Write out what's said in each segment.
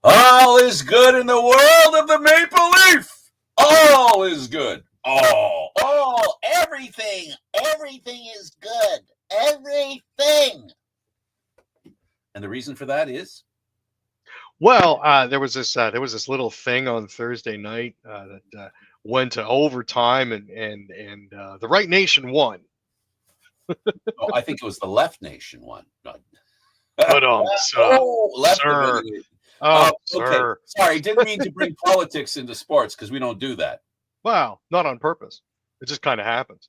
All is good in the world of the Maple Leaf. All is good. All, everything is good. Everything. And the reason for that is? Well, there was this little thing on Thursday night that went to overtime, and the right nation won. I think it was the Left Nation one. But Left sir. of it. Oh, Okay. sir. Sorry, didn't mean to bring politics into sports because we don't do that. Wow, not on purpose. It just kind of happens.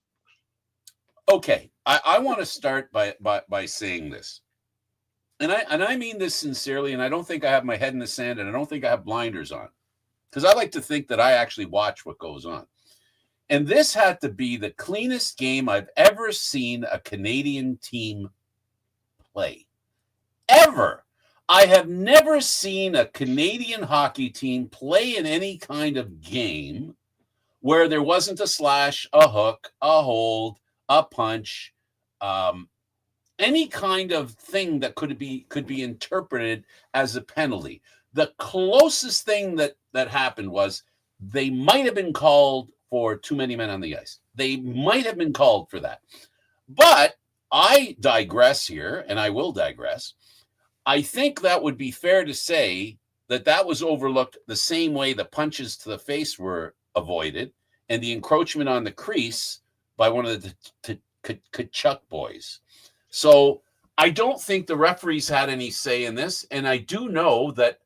Okay, I want to start by saying this, and I mean this sincerely, and I don't think I have my head in the sand, and I don't think I have blinders on, because I like to think that I actually watch what goes on. And this had to be the cleanest game I've ever seen a Canadian team play. Ever. I have never seen a Canadian hockey team play in any kind of game where there wasn't a slash, a hook, a hold, a punch, any kind of thing that could be interpreted as a penalty. The closest thing that happened was they might have been called for too many men on the ice. They might have been called for that. But I digress here, and I will digress. I think that would be fair to say that was overlooked the same way the punches to the face were avoided and the encroachment on the crease by one of the Kachuk boys. So I don't think the referees had any say in this, and I do know that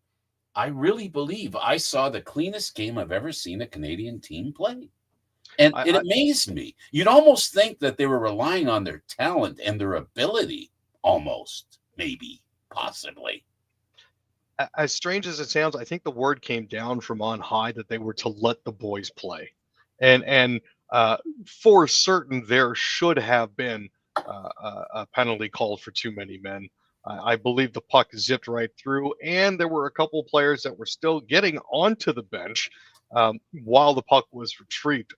I really believe I saw the cleanest game I've ever seen a Canadian team play. And it amazed me. You'd almost think that they were relying on their talent and their ability, almost, maybe, possibly. As strange as it sounds, I think the word came down from on high that they were to let the boys play. And for certain, there should have been a penalty called for too many men. I believe the puck zipped right through, and there were a couple players that were still getting onto the bench while the puck was retrieved.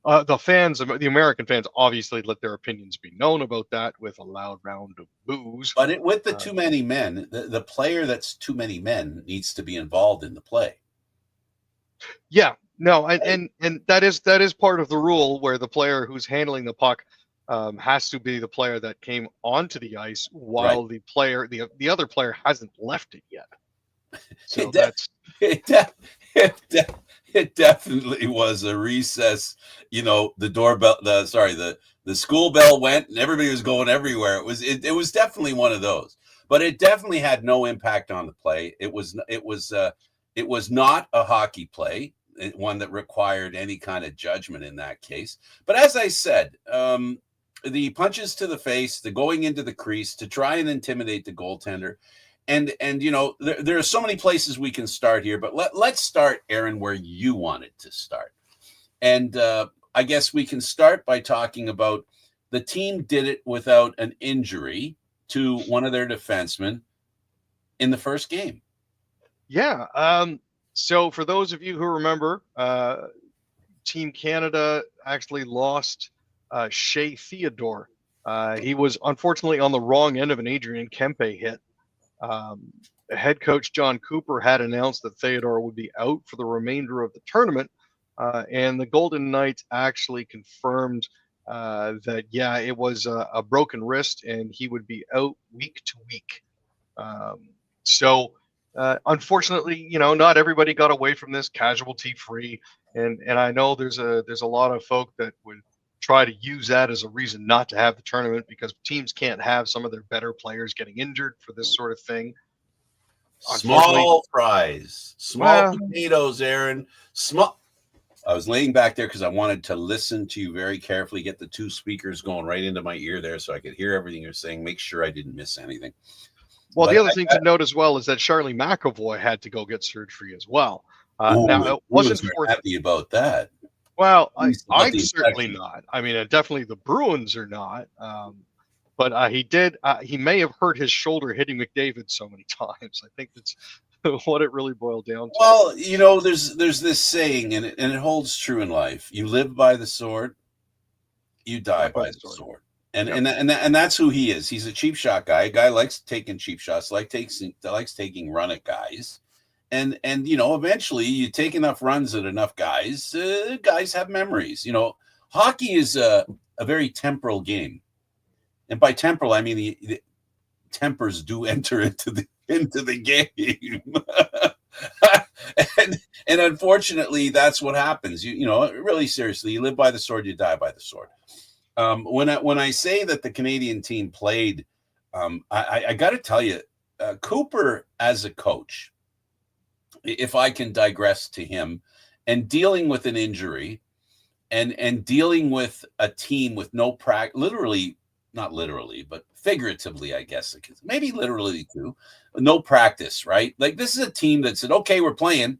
The American fans obviously let their opinions be known about that with a loud round of boos. But with the too many men, the player that's too many men needs to be involved in the play. Yeah, no, and that is part of the rule where the player who's handling the puck has to be the player that came onto the ice while the other player hasn't left it yet. So it definitely was a recess. The doorbell, the school bell went and everybody was going everywhere. It was definitely one of those, but it definitely had no impact on the play. It was not a hockey play, one that required any kind of judgment in that case. But as I said, the punches to the face, the going into the crease to try and intimidate the goaltender. And there are so many places we can start here, but let's start, Aaron, where you wanted to start. And I guess we can start by talking about the team did it without an injury to one of their defensemen in the first game. Yeah. So for those of you who remember, Team Canada actually lost Shea Theodore. He was unfortunately on the wrong end of an Adrian Kempe hit. Head coach John Cooper had announced that Theodore would be out for the remainder of the tournament, and the Golden Knights actually confirmed that, it was a broken wrist and he would be out week to week. Unfortunately, not everybody got away from this casualty free, and I know there's a lot of folk that would try to use that as a reason not to have the tournament because teams can't have some of their better players getting injured for this sort of thing. Small fries, small potatoes, Aaron. I was laying back there because I wanted to listen to you very carefully, get the two speakers going right into my ear there so I could hear everything you're saying, make sure I didn't miss anything. Well, the other thing to note as well is that Charlie McAvoy had to go get surgery as well. Now, it wasn't happy about that. Well, I'm certainly not. I mean, definitely the Bruins are not. But he did. He may have hurt his shoulder hitting McDavid so many times. I think that's what it really boiled down to. Well, there's this saying, and it holds true in life. You live by the sword, you die by the sword. And that's who he is. He's a cheap shot guy. A guy likes taking cheap shots, likes taking run at guys. And eventually you take enough runs at enough guys, guys have memories. Hockey is a very temporal game. And by temporal, I mean the tempers do enter into the game. and unfortunately, that's what happens. Really seriously, you live by the sword, you die by the sword. When I say that the Canadian team played, I got to tell you, Cooper as a coach, if I can digress to him, and dealing with an injury, and dealing with a team with no practice, literally, not literally, but figuratively, I guess, maybe literally too, no practice, right? Like, this is a team that said, okay, we're playing,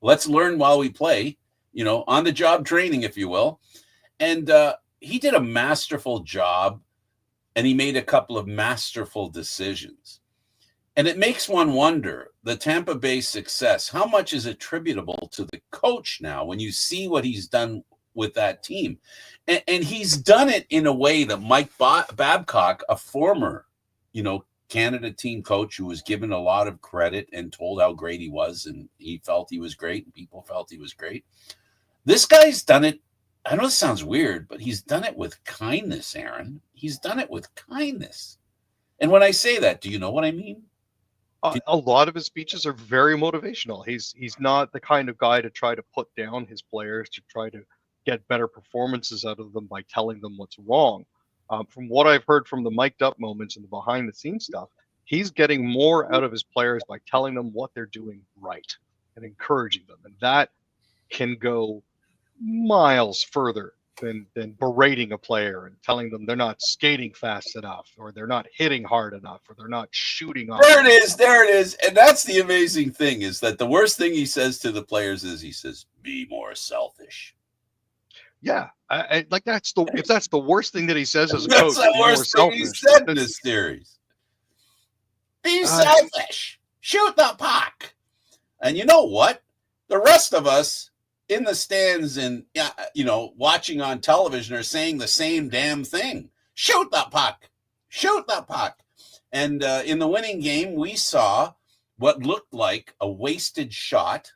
let's learn while we play, on the job training, if you will. And he did a masterful job, and he made a couple of masterful decisions. And it makes one wonder, the Tampa Bay success, how much is attributable to the coach now when you see what he's done with that team? And he's done it in a way that Mike Babcock, a former, Canada team coach who was given a lot of credit and told how great he was, and he felt he was great, and people felt he was great. This guy's done it. I know it sounds weird, but he's done it with kindness, Aaron. He's done it with kindness. And when I say that, do you know what I mean? A lot of his speeches are very motivational. He's not the kind of guy to try to put down his players, to try to get better performances out of them by telling them what's wrong. From what I've heard from the mic'd up moments and the behind the scenes stuff, he's getting more out of his players by telling them what they're doing right and encouraging them. And that can go miles further than berating a player and telling them they're not skating fast enough, or they're not hitting hard enough, or they're not shooting off. There it is. And that's the amazing thing, is that the worst thing he says to the players is he says, be more selfish. Yeah, if that's the worst thing that he says as a coach, that's the worst thing he said in this series. Be selfish. Shoot the puck. And you know what? The rest of us in the stands and watching on television are saying the same damn thing. Shoot the puck. Shoot the puck. And in the winning game, we saw what looked like a wasted shot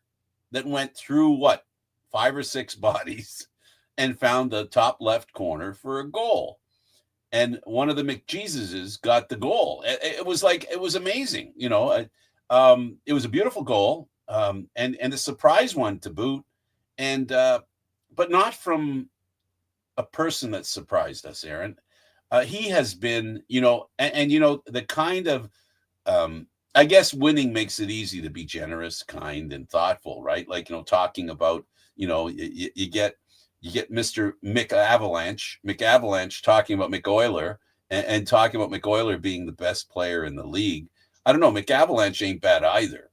that went through 5 or 6 bodies and found the top left corner for a goal. And one of the McJesuses got the goal. It was amazing. It was a beautiful goal, and a surprise one to boot. And but not from a person that surprised us, Aaron. He has been, the kind of, I guess winning makes it easy to be generous, kind, and thoughtful, right? Like, talking about, you get Mr. McAvalanche talking about McOiler and talking about McOiler being the best player in the league. I don't know. McAvalanche ain't bad either.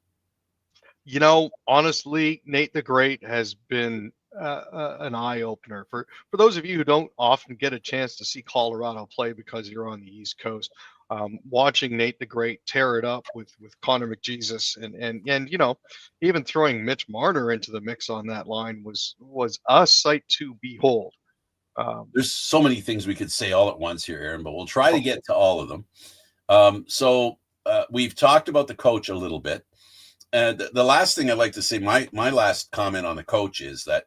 Honestly, Nate the Great has been an eye-opener. For those of you who don't often get a chance to see Colorado play because you're on the East Coast, watching Nate the Great tear it up with Connor McJesus and even throwing Mitch Marner into the mix on that line was a sight to behold. There's so many things we could say all at once here, Aaron, but we'll try to get to all of them. So we've talked about the coach a little bit. And the last thing I'd like to say, my last comment on the coach is that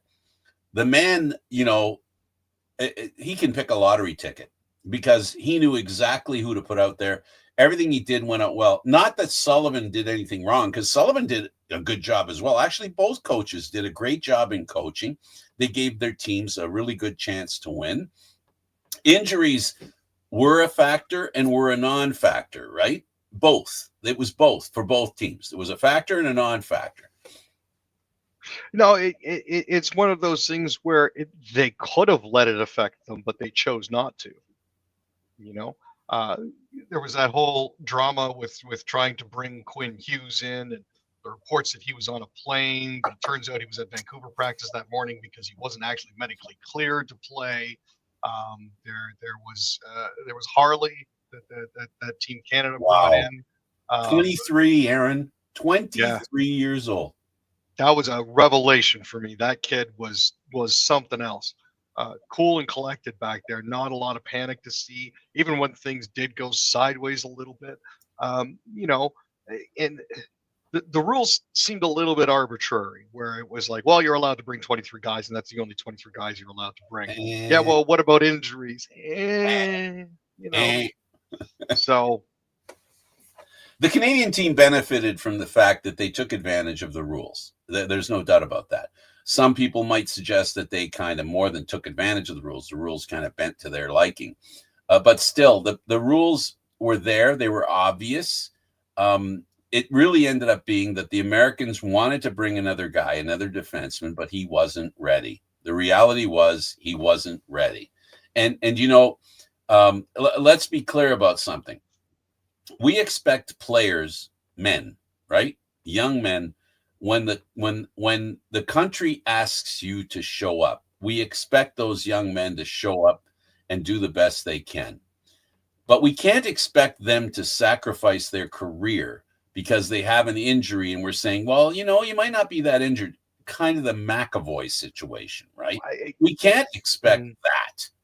the man, he can pick a lottery ticket because he knew exactly who to put out there. Everything he did went out well. Not that Sullivan did anything wrong, because Sullivan did a good job as well. Actually, both coaches did a great job in coaching. They gave their teams a really good chance to win. Injuries were a factor and were a non-factor, right? Both. It was both for both teams. It was a factor and a non-factor. It's one of those things where they could have let it affect them, but they chose not to. There was that whole drama with trying to bring Quinn Hughes in, and the reports that he was on a plane, but it turns out he was at Vancouver practice that morning because he wasn't actually medically cleared to play. There was Harley that Team Canada brought in. 23, Aaron, 23 years old. That was a revelation for me. That kid was something else. cool and collected back there. Not a lot of panic to see, even when things did go sideways a little bit. You know, and the rules seemed a little bit arbitrary, where it was like, well, you're allowed to bring 23 guys, and that's the only 23 guys you're allowed to bring. Yeah, well, what about injuries? You know, so the Canadian team benefited from the fact that they took advantage of the rules. There's no doubt about that. Some people might suggest that they kind of more than took advantage of the rules. The rules kind of bent to their liking. But still, the rules were there. They were obvious. It really ended up being that the Americans wanted to bring another guy, another defenseman, but he wasn't ready. The reality was he wasn't ready. And you know, let's be clear about something. We expect players, men, right? Young men, when the country asks you to show up, we expect those young men to show up and do the best they can. But we can't expect them to sacrifice their career because they have an injury and we're saying, well, you know, you might not be that injured. Kind of the McAvoy situation, right? We can't expect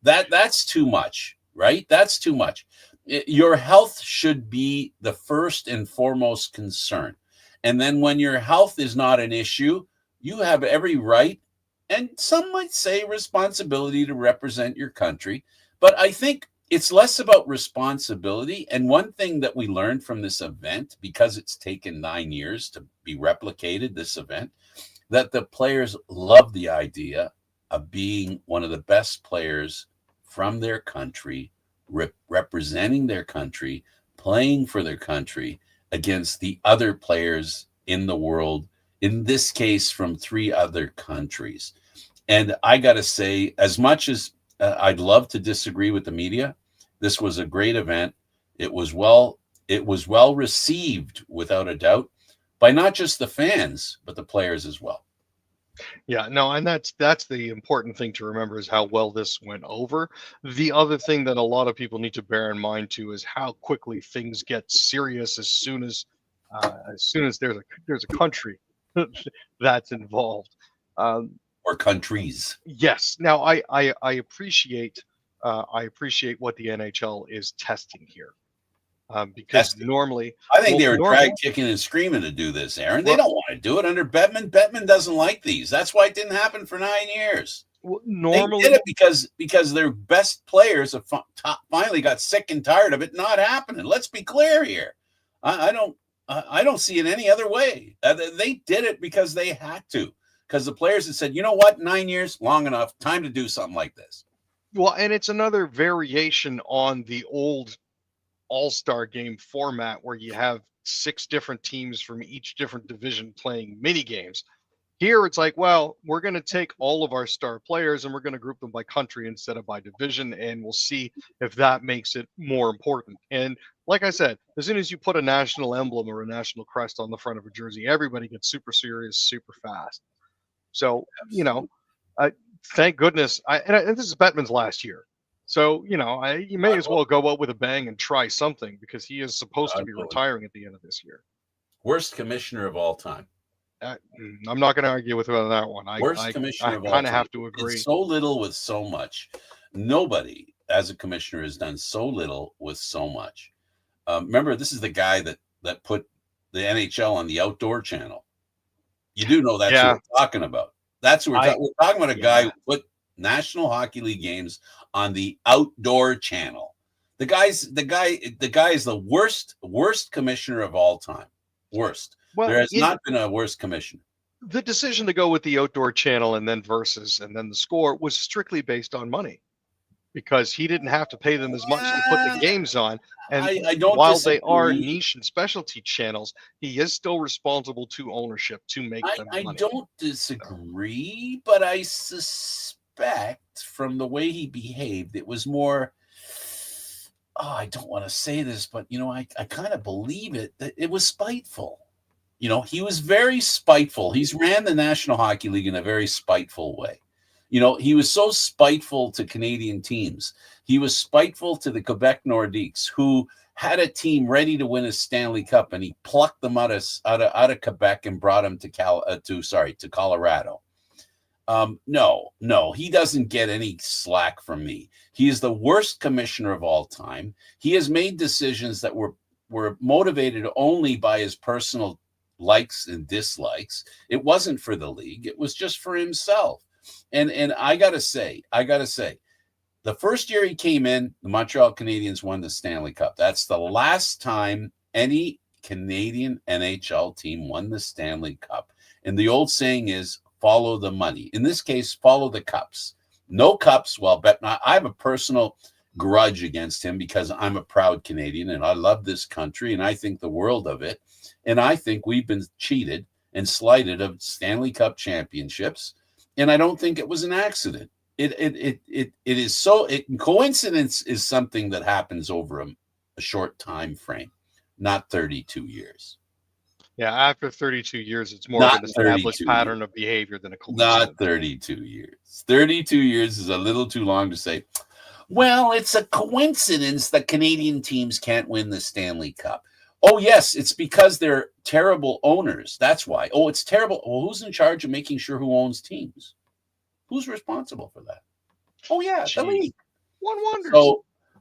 that. That's too much, right? That's too much. Your health should be the first and foremost concern. And then when your health is not an issue, you have every right, and some might say responsibility, to represent your country. But I think it's less about responsibility. And one thing that we learned from this event, because it's taken 9 years to be replicated, this event, that the players love the idea of being one of the best players from their country, representing their country, playing for their country against the other players in the world, in this case from 3 other countries. And I got to say, as much as I'd love to disagree with the media, this was a great event. It was well received, without a doubt, by not just the fans, but the players as well. Yeah, no, and that's the important thing to remember, is how well this went over. The other thing that a lot of people need to bear in mind too is how quickly things get serious as soon as there's a country that's involved. Or countries. Yes. Now I appreciate what the NHL is testing here. Because normally, I think they were dragged kicking and screaming to do this, Aaron. They don't want to do it under Bettman. Bettman doesn't like these. That's why it didn't happen for 9 years. Normally, they did it because their best players have finally got sick and tired of it not happening. Let's be clear here. I don't see it any other way. They did it because they had to. Because the players had said, you know what, 9 years, long enough, time to do something like this. Well, and it's another variation on the old all-star game format where you have 6 different teams from each different division playing mini games. Here it's like, well, we're going to take all of our star players and we're going to group them by country instead of by division, and we'll see if that makes it more important. And like I said, as soon as you put a national emblem or a national crest on the front of a jersey, everybody gets super serious super fast. So, you know, thank goodness. And this is Bettman's last year. So, you know, you may as well go out with a bang and try something, because he is supposed to be retiring at the end of this year. Worst commissioner of all time. I'm not going to argue with you on that one. Worst commissioner of all time. I kind of have to agree. It's so little with so much. Nobody as a commissioner has done so little with so much. Remember, this is the guy that put the NHL on the outdoor channel. You do know that's what we're talking about. That's what we're talking about. A guy who put National Hockey League games on the outdoor channel. The guy is the worst commissioner of all time. Worst. Well, there has not been a worse commissioner. The decision to go with the outdoor channel and then Versus and then the Score was strictly based on money, because he didn't have to pay them as much to put the games on. And I don't while disagree. They are niche and specialty channels, he is still responsible to ownership to make them money. I don't disagree, but I suspect from the way he behaved, it was more, I don't want to say this, but, you know, I kind of believe it, that it was spiteful. You know, he was very spiteful. He's ran the National Hockey League in a very spiteful way. You know, he was so spiteful to Canadian teams. He was spiteful to the Quebec Nordiques, who had a team ready to win a Stanley Cup, and he plucked them out of Quebec and brought them to Colorado. No, he doesn't get any slack from me. He is the worst commissioner of all time. He has made decisions that were motivated only by his personal likes and dislikes. It wasn't for the league. It was just for himself. And I gotta say, the first year he came in, the Montreal Canadiens won the Stanley Cup. That's the last time any Canadian NHL team won the Stanley Cup. And the old saying is, follow the money. In this case, follow the cups. No cups. Well, bet not. I have a personal grudge against him because I'm a proud Canadian and I love this country and I think the world of it. And I think we've been cheated and slighted of Stanley Cup championships. And I don't think it was an accident. It is so. Coincidence is something that happens over a short time frame, not 32 years. Yeah, after 32 years, it's more of an established pattern of behavior than a coincidence. Not 32 years. 32 years is a little too long to say, well, it's a coincidence that Canadian teams can't win the Stanley Cup. Oh, yes, it's because they're terrible owners. That's why. Oh, it's terrible. Well, who's in charge of making sure who owns teams? Who's responsible for that? Oh, yeah, the league. One wonders.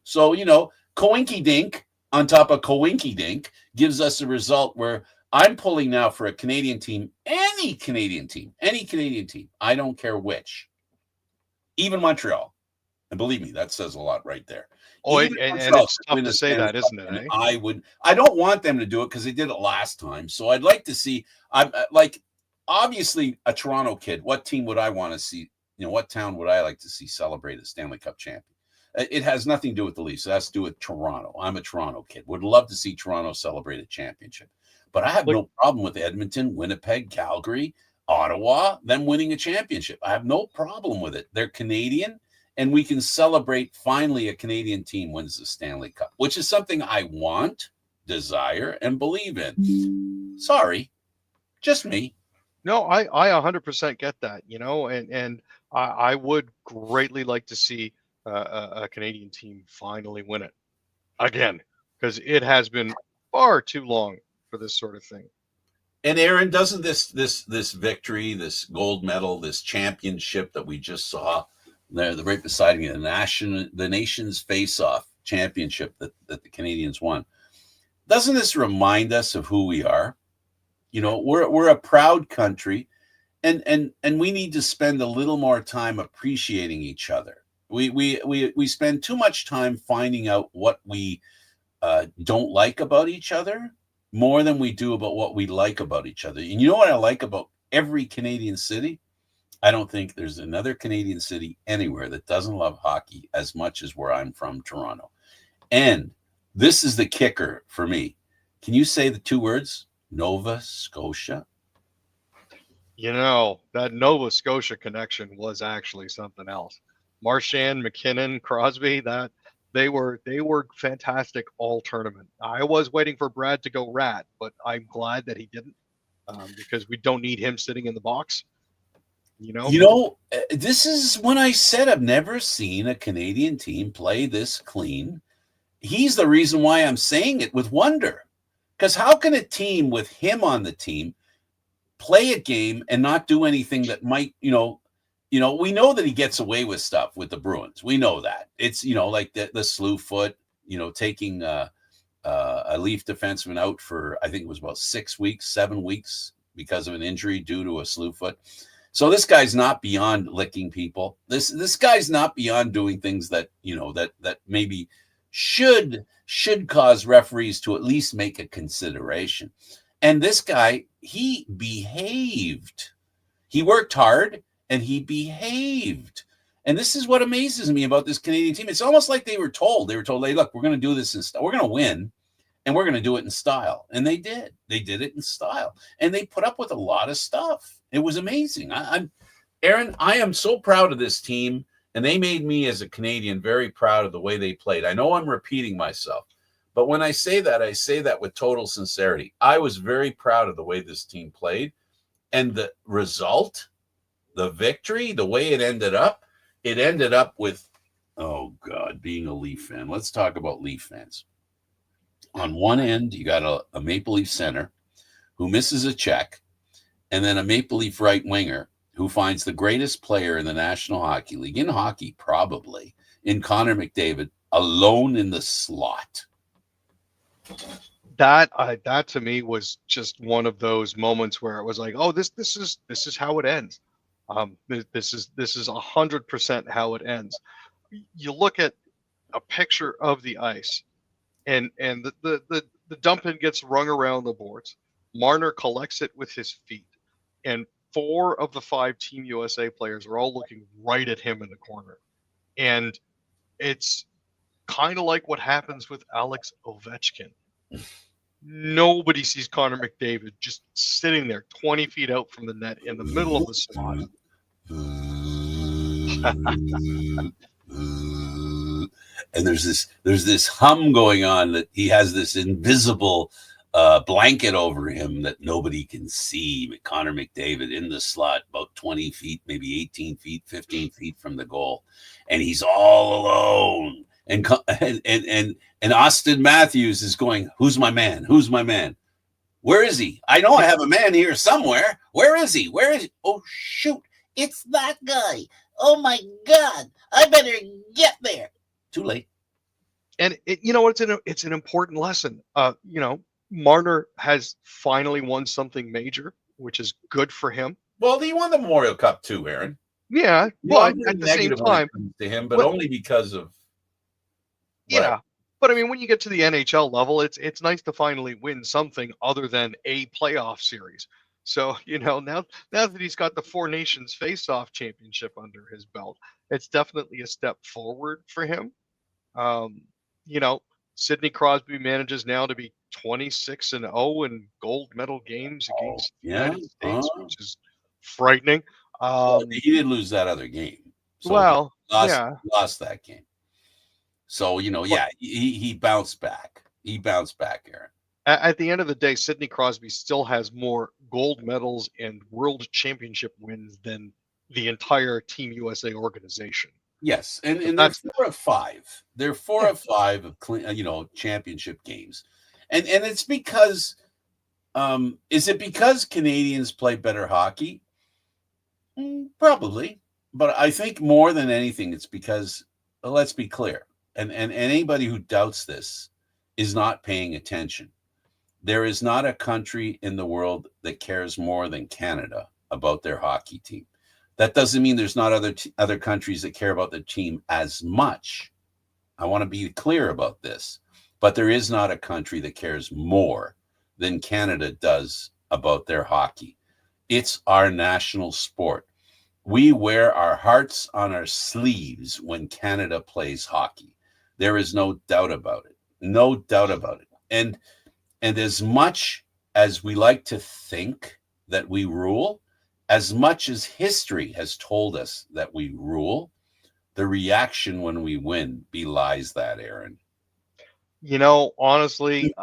So coinky dink on top of coinky dink gives us a result where I'm pulling now for a Canadian team, any Canadian team. I don't care which, even Montreal. And believe me, that says a lot right there. Oh, and it's tough to say that, isn't it? Eh? I don't want them to do it because they did it last time. So I'd like to see, I'm like, obviously a Toronto kid. What team would I want to see? What town would I like to see celebrate a Stanley Cup champion? It has nothing to do with the Leafs. It has to do with Toronto. I'm a Toronto kid. Would love to see Toronto celebrate a championship. But I have no problem with Edmonton, Winnipeg, Calgary, Ottawa, them winning a championship. I have no problem with it. They're Canadian, and we can celebrate finally a Canadian team wins the Stanley Cup, which is something I want, desire, and believe in. Sorry, just me. No, I 100% get that, and I would greatly like to see a Canadian team finally win it again, because it has been far too long for this sort of thing. And Aaron, doesn't this victory, this gold medal, this championship that we just saw there, the right beside me, the nation's face-off championship that the Canadians won, doesn't this remind us of who we are? We're a proud country, and we need to spend a little more time appreciating each other. We spend too much time finding out what we don't like about each other more than we do about what we like about each other. And you know what I like about every Canadian city? I don't think there's another Canadian city anywhere that doesn't love hockey as much as where I'm from, Toronto. And this is the kicker for me. Can you say the two words? Nova Scotia? That Nova Scotia connection was actually something else. Marchand, McKinnon, Crosby, that they were fantastic all tournament. I was waiting for Brad to go rat, but I'm glad that he didn't, because we don't need him sitting in the box. This is when I said I've never seen a Canadian team play this clean. He's the reason why I'm saying it with wonder. Because how can a team with him on the team play a game and not do anything that might, we know that he gets away with stuff with the Bruins. We know that. It's, like the slew foot, taking a Leaf defenseman out for, I think it was about 7 weeks because of an injury due to a slew foot. So this guy's not beyond licking people. This guy's not beyond doing things that, that maybe should cause referees to at least make a consideration. And this guy, he behaved. He worked hard and he behaved. And this is what amazes me about this Canadian team. It's almost like they were told, hey, look, we're going to do this in style. We're going to win and we're going to do it in style. And they did. They did it in style. And they put up with a lot of stuff. It was amazing. Aaron, I am so proud of this team. And they made me as a Canadian very proud of the way they played. I know I'm repeating myself, but when I say that with total sincerity. I was very proud of the way this team played, and the result, the victory, the way it ended up with, oh God, being a Leaf fan. Let's talk about Leaf fans. On one end, you got a Maple Leaf center who misses a check, and then a Maple Leaf right winger who finds the greatest player in the National Hockey League, in hockey probably, in Connor McDavid, alone in the slot. That to me was just one of those moments where it was like, oh, this is how it ends. This is 100% how it ends. You look at a picture of the ice, and the dump in gets rung around the boards. Marner collects it with his feet, and 4 of the 5 Team USA players are all looking right at him in the corner, and it's kind of like what happens with Alex Ovechkin. Nobody sees Connor McDavid just sitting there 20 feet out from the net in the middle of the slot. And there's this hum going on that he has this invisible blanket over him that nobody can see. Connor McDavid in the slot, about 20 feet, maybe 18 feet, 15 feet from the goal, and he's all alone. And Austin Matthews is going, "Who's my man? Who's my man? Where is he? I know I have a man here somewhere. Where is he? Where is he? Oh, shoot. It's that guy. Oh, my God. I better get there." Too late. And it's an important lesson. Marner has finally won something major, which is good for him. Well, he won the Memorial Cup too, Aaron. Yeah, but at the same time, to him, but only because of. Yeah, but I mean, when you get to the NHL level, it's nice to finally win something other than a playoff series. So now that he's got the 4 Nations Face-Off Championship under his belt, it's definitely a step forward for him. Sidney Crosby manages now to be 26-0 in gold medal games against the United States, which is frightening. He did lose that other game. So lost that game. So, he bounced back. He bounced back, Aaron. At the end of the day, Sidney Crosby still has more gold medals and world championship wins than the entire Team USA organization. Yes, and they're 4 of 5. They're 4 of 5 of championship games, and it's because, is it because Canadians play better hockey? Probably, but I think more than anything, it's because, let's be clear, and anybody who doubts this is not paying attention. There is not a country in the world that cares more than Canada about their hockey team. That doesn't mean there's not other countries that care about their team as much. I want to be clear about this. But there is not a country that cares more than Canada does about their hockey. It's our national sport. We wear our hearts on our sleeves when Canada plays hockey. There is no doubt about it. No doubt about it. And as much as we like to think that we rule, as much as history has told us that we rule, the reaction when we win belies that, Aaron. Honestly,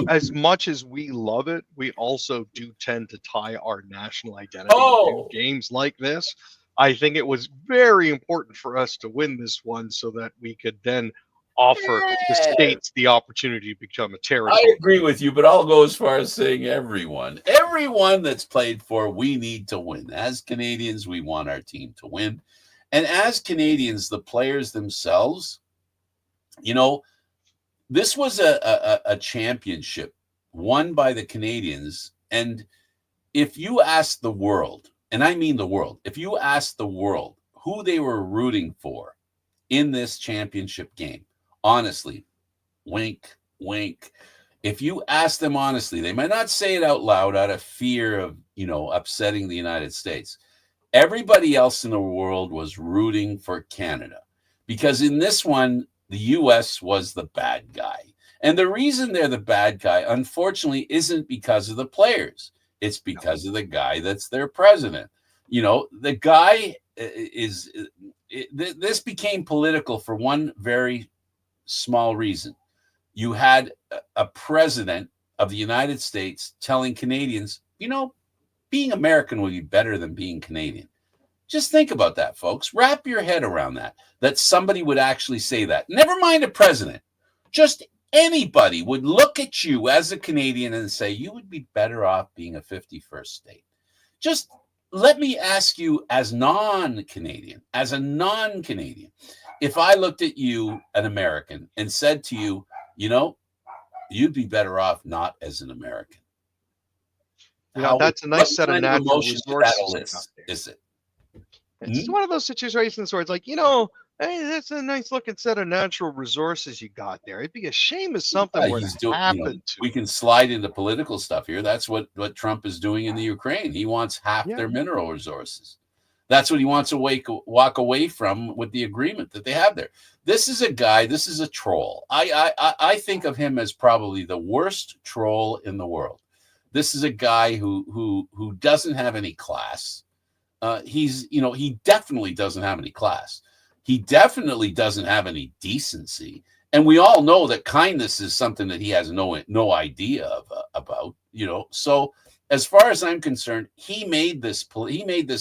as much as we love it, we also do tend to tie our national identity to games like this. I think it was very important for us to win this one so that we could then offer the states the opportunity to become a territory. I agree with you, but I'll go as far as saying everyone that's played for, we need to win. As Canadians, we want our team to win. And as Canadians, the players themselves, this was a championship won by the Canadians. And if you ask the world, and I mean the world, if you ask the world who they were rooting for in this championship game, honestly, wink, wink. If you ask them honestly, they might not say it out loud out of fear of, upsetting the United States. Everybody else in the world was rooting for Canada because in this one, the U.S. was the bad guy. And the reason they're the bad guy, unfortunately, isn't because of the players. It's because of the guy that's their president. The guy this became political for one very small reason. You had a president of the United States telling Canadians, being American would be better than being Canadian. Just think about that, folks. Wrap your head around that somebody would actually say that. Never mind a president. Just anybody would look at you as a Canadian and say, you would be better off being a 51st state. Just let me ask you, as a non-Canadian, if I looked at you, an American, and said to you, you'd be better off not as an American. That's a nice set of natural resources. Is it? It's one of those situations where it's like, hey, that's a nice looking set of natural resources you got there. It'd be a shame if something were to happen to. We can slide into political stuff here. That's what Trump is doing in the Ukraine. He wants half their mineral resources. That's what he wants to walk away from with the agreement that they have there. This is a guy. This is a troll. I think of him as probably the worst troll in the world. This is a guy who doesn't have any class. He definitely doesn't have any class. He definitely doesn't have any decency. And we all know that kindness is something that he has no idea about, So as far as I'm concerned, he made this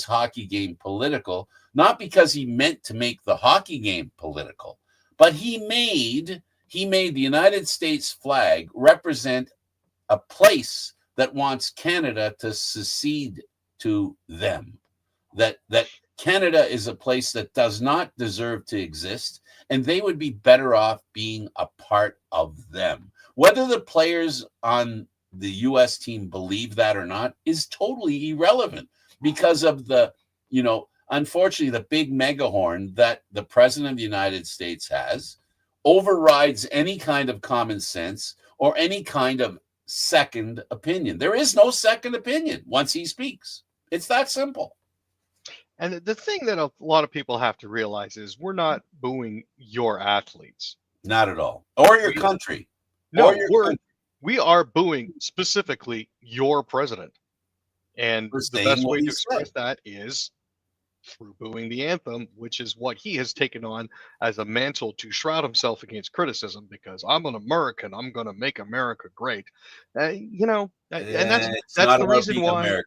hockey game political, not because he meant to make the hockey game political, but he made the United States flag represent a place that wants Canada to secede to them. That Canada is a place that does not deserve to exist, and they would be better off being a part of them. Whether the players on the U.S. team believe that or not is totally irrelevant, because of unfortunately, the big megahorn that the President of the United States has overrides any kind of common sense or any kind of second opinion. There is no second opinion once he speaks. It's that simple. And the thing that a lot of people have to realize is we're not booing your athletes. Not at all. Or your country. No, we are booing specifically your president. And the best way to express that is through booing the anthem, which is what he has taken on as a mantle to shroud himself against criticism, because I'm an American. I'm going to make America great. And that's the reason why. American.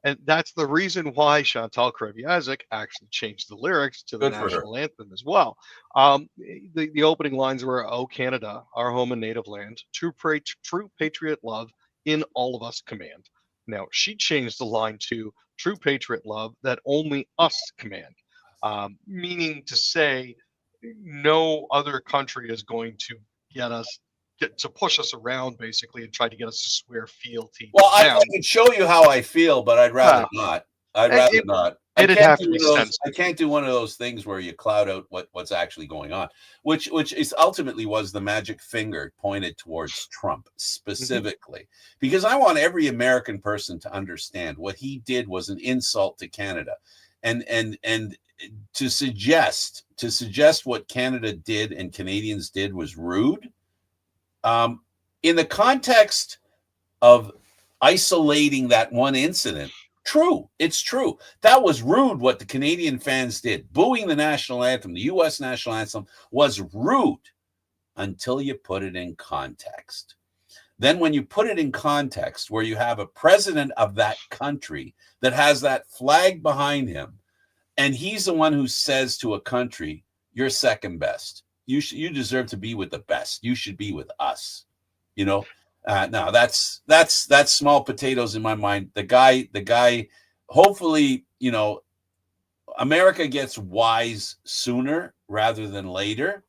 And that's the reason why Chantal Kreviazuk actually changed the lyrics to the national anthem as well. The opening lines were, "Oh, Canada, our home and native land, true patriot love in all of us command." Now, she changed the line to "true patriot love that only us command," meaning to say no other country is going to to push us around, basically, and try to get us to swear fealty. Well, I can show you how I feel, but I'd rather not. I'd rather not. It'd have to be sensible. I can't do one of those things where you cloud out what's actually going on, which is ultimately was the magic finger pointed towards Trump specifically, because I want every American person to understand what he did was an insult to Canada, and to suggest what Canada did and Canadians did was rude. In the context of isolating that one incident, it's true. That was rude what the Canadian fans did. Booing the national anthem, the U.S. national anthem, was rude until you put it in context. Then when you put it in context, where you have a president of that country that has that flag behind him, and he's the one who says to a country, "You're second best. You deserve to be with the best. You should be with us." Now that's small potatoes in my mind. The guy. Hopefully, America gets wise sooner rather than later,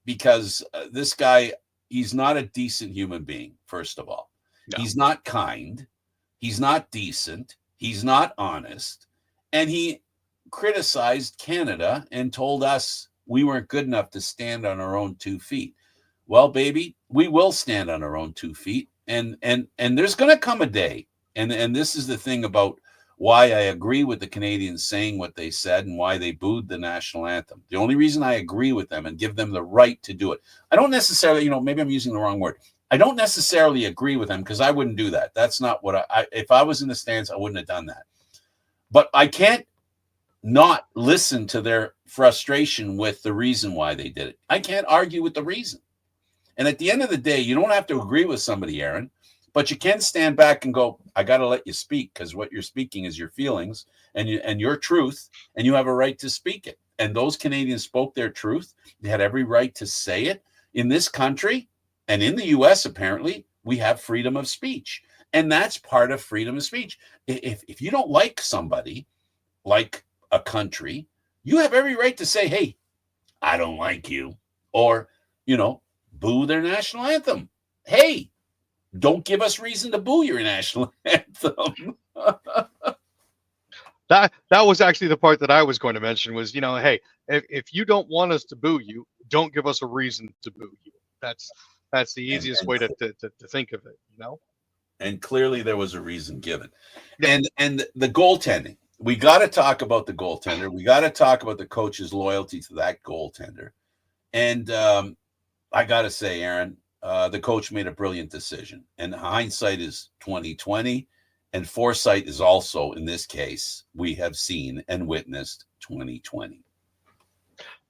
because this guy, he's not a decent human being. First of all, He's not kind. He's not decent. He's not honest, and he criticized Canada and told us we weren't good enough to stand on our own 2 feet. Well, baby, we will stand on our own 2 feet. And there's going to come a day. And this is the thing about why I agree with the Canadians saying what they said and why they booed the national anthem. The only reason I agree with them and give them the right to do it. I don't necessarily, maybe I'm using the wrong word. I don't necessarily agree with them, because I wouldn't do that. That's not what if I was in the stands, I wouldn't have done that. But I can't not listen to their frustration with the reason why they did it. I can't argue with the reason. And at the end of the day, you don't have to agree with somebody, Aaron, but you can stand back and go, I got to let you speak, because what you're speaking is your feelings and your truth, and you have a right to speak it. And those Canadians spoke their truth. They had every right to say it. In this country and in the U.S., apparently, we have freedom of speech. And that's part of freedom of speech. If you don't like somebody, like a country, you have every right to say, hey, I don't like you. Or, boo their national anthem. Hey, don't give us reason to boo your national anthem. That was actually the part that I was going to mention was, hey, if you don't want us to boo you, don't give us a reason to boo you. That's the easiest way to think of it, And clearly there was a reason given. Yeah. And the goaltending. We got to talk about the goaltender. We got to talk about the coach's loyalty to that goaltender. And I got to say, Aaron, the coach made a brilliant decision. And hindsight is 2020. And foresight is also, in this case, we have seen and witnessed 2020.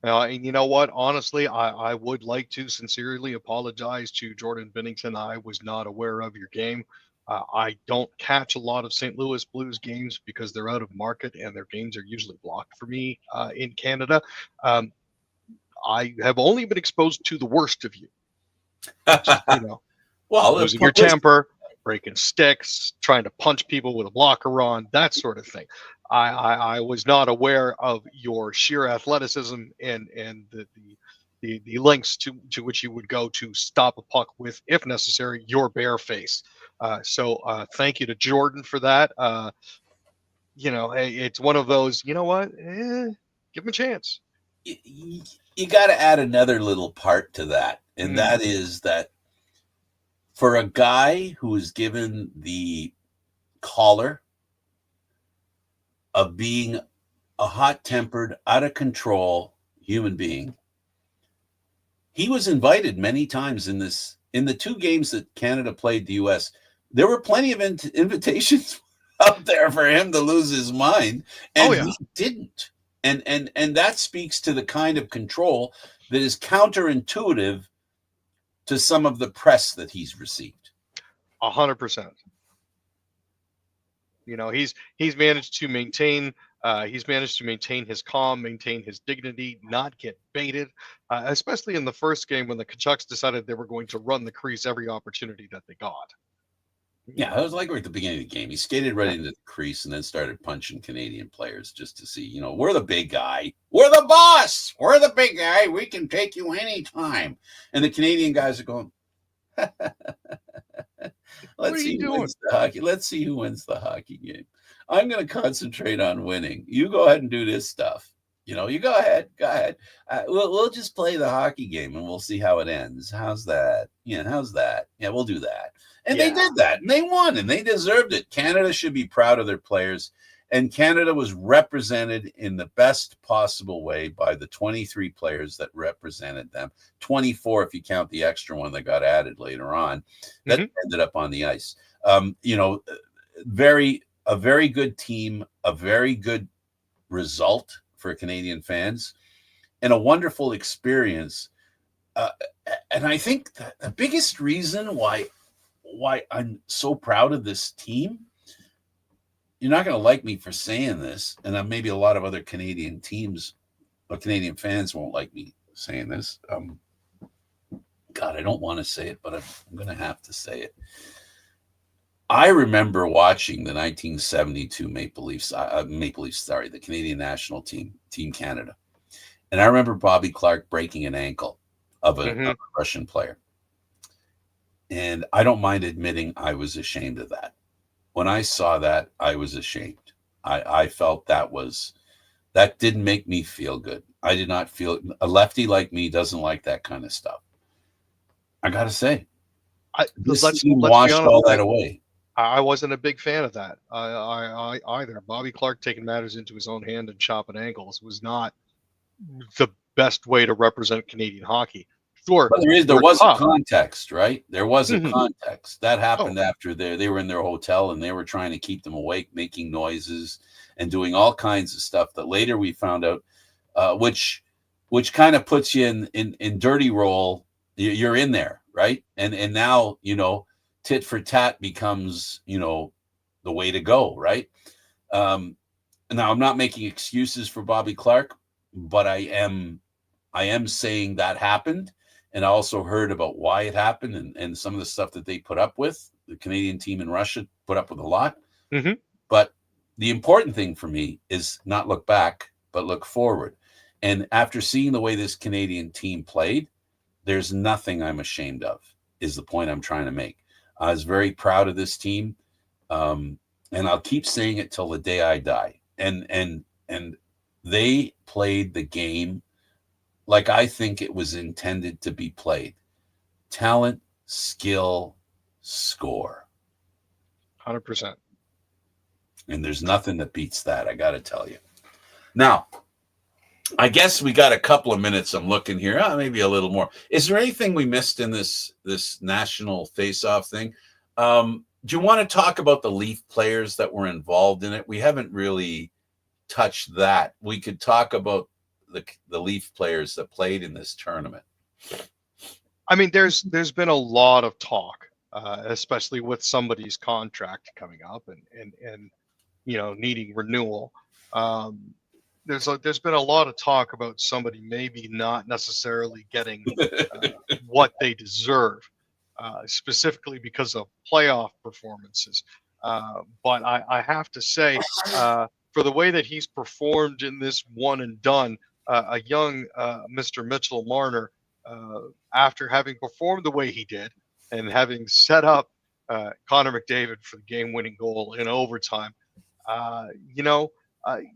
And you know what? Honestly, I would like to sincerely apologize to Jordan Binnington. I was not aware of your game. I don't catch a lot of St. Louis Blues games because they're out of market and their games are usually blocked for me in Canada. I have only been exposed to the worst of you. Just, well, losing your temper, breaking sticks, trying to punch people with a blocker on, that sort of thing. I was not aware of your sheer athleticism and the lengths to which you would go to stop a puck with, if necessary, your bare face. So thank you to Jordan for that. It's one of those, you know what? Give him a chance. You got to add another little part to that. And that is that for a guy who is given the collar of being a hot-tempered, out-of-control human being, he was invited many times in the 2 games that Canada played the U.S. There were plenty of invitations out there for him to lose his mind, and he didn't. And that speaks to the kind of control that is counterintuitive to some of the press that he's received. 100%. He's managed to maintain his calm, maintain his dignity, not get baited, especially in the first game when the Canucks decided they were going to run the crease every opportunity that they got. Yeah, it was like right at the beginning of the game. He skated right into the crease and then started punching Canadian players just to see, we're the big guy. We're the boss. We're the big guy. We can take you anytime. And the Canadian guys are going, Let's see who wins the hockey. Let's see who wins the hockey game. I'm going to concentrate on winning. You go ahead and do this stuff. You go ahead. Go ahead. We'll just play the hockey game and we'll see how it ends. How's that? How's that? Yeah, we'll do that. And they did that, and they won, and they deserved it. Canada should be proud of their players, and Canada was represented in the best possible way by the 23 players that represented them, 24 if you count the extra one that got added later on, that ended up on the ice. A very good team, a very good result for Canadian fans, and a wonderful experience. And I think the biggest reason why I'm so proud of this team, you're not going to like me for saying this, and maybe a lot of other Canadian teams or Canadian fans won't like me saying this. God, I don't want to say it, but I'm going to have to say it. I remember watching the 1972 Maple Leafs, the Canadian national team, Team Canada. And I remember Bobby Clarke breaking an ankle of a Russian player. And I don't mind admitting I was ashamed of that. When I saw that, I was ashamed. I felt that didn't make me feel good. I did not feel, a lefty like me doesn't like that kind of stuff. I got to say, let's washed all that away. I wasn't a big fan of that I either. Bobby Clarke taking matters into his own hand and chopping ankles was not the best way to represent Canadian hockey. Sure, well, there was a context, right? There was a context that happened after they were in their hotel and they were trying to keep them awake, making noises and doing all kinds of stuff that later we found out, which kind of puts you in dirty role. You're in there, right? And now tit for tat becomes the way to go, right? Now I'm not making excuses for Bobby Clarke, but I am saying that happened. And I also heard about why it happened and some of the stuff that they put up with the Canadian team in Russia put up with a lot. Mm-hmm. But the important thing for me is not look back, but look forward. And after seeing the way this Canadian team played, there's nothing I'm ashamed of, is the point I'm trying to make. I was very proud of this team. And I'll keep saying it till the day I die. And they played the game like I think it was intended to be played. Talent, skill, score. 100%. And there's nothing that beats that, I got to tell you. Now, I guess we got a couple of minutes. I'm looking here, maybe a little more. Is there anything we missed in this national face-off thing? Do you want to talk about the Leaf players that were involved in it? We haven't really touched that. We could talk about the Leaf players that played in this tournament. I mean, there's been a lot of talk, especially with somebody's contract coming up and needing renewal. There's been a lot of talk about somebody maybe not necessarily getting what they deserve, specifically because of playoff performances. But I have to say, for the way that he's performed in this one and done, a young Mr. Mitchell Marner, after having performed the way he did and having set up Connor McDavid for the game-winning goal in overtime,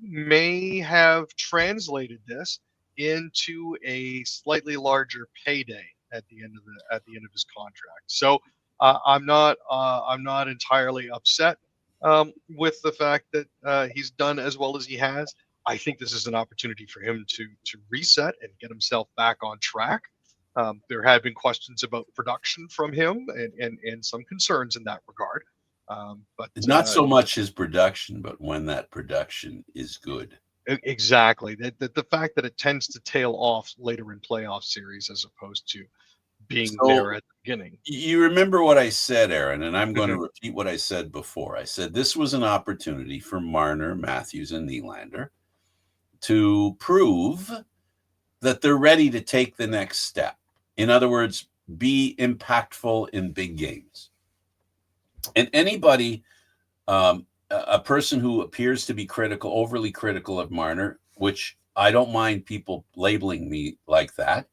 may have translated this into a slightly larger payday at the end of his contract. So I'm not entirely upset with the fact that he's done as well as he has. I think this is an opportunity for him to reset and get himself back on track. There have been questions about production from him and some concerns in that regard. But not so much his production, but when that production is good. Exactly. The fact that it tends to tail off later in playoff series as opposed to being there at the beginning. You remember what I said, Aaron, and I'm going to repeat what I said before. I said this was an opportunity for Marner, Matthews, and Nylander to prove that they're ready to take the next step. In other words, be impactful in big games. And anybody, a person who appears to be critical, overly critical of Marner, which I don't mind people labeling me like that,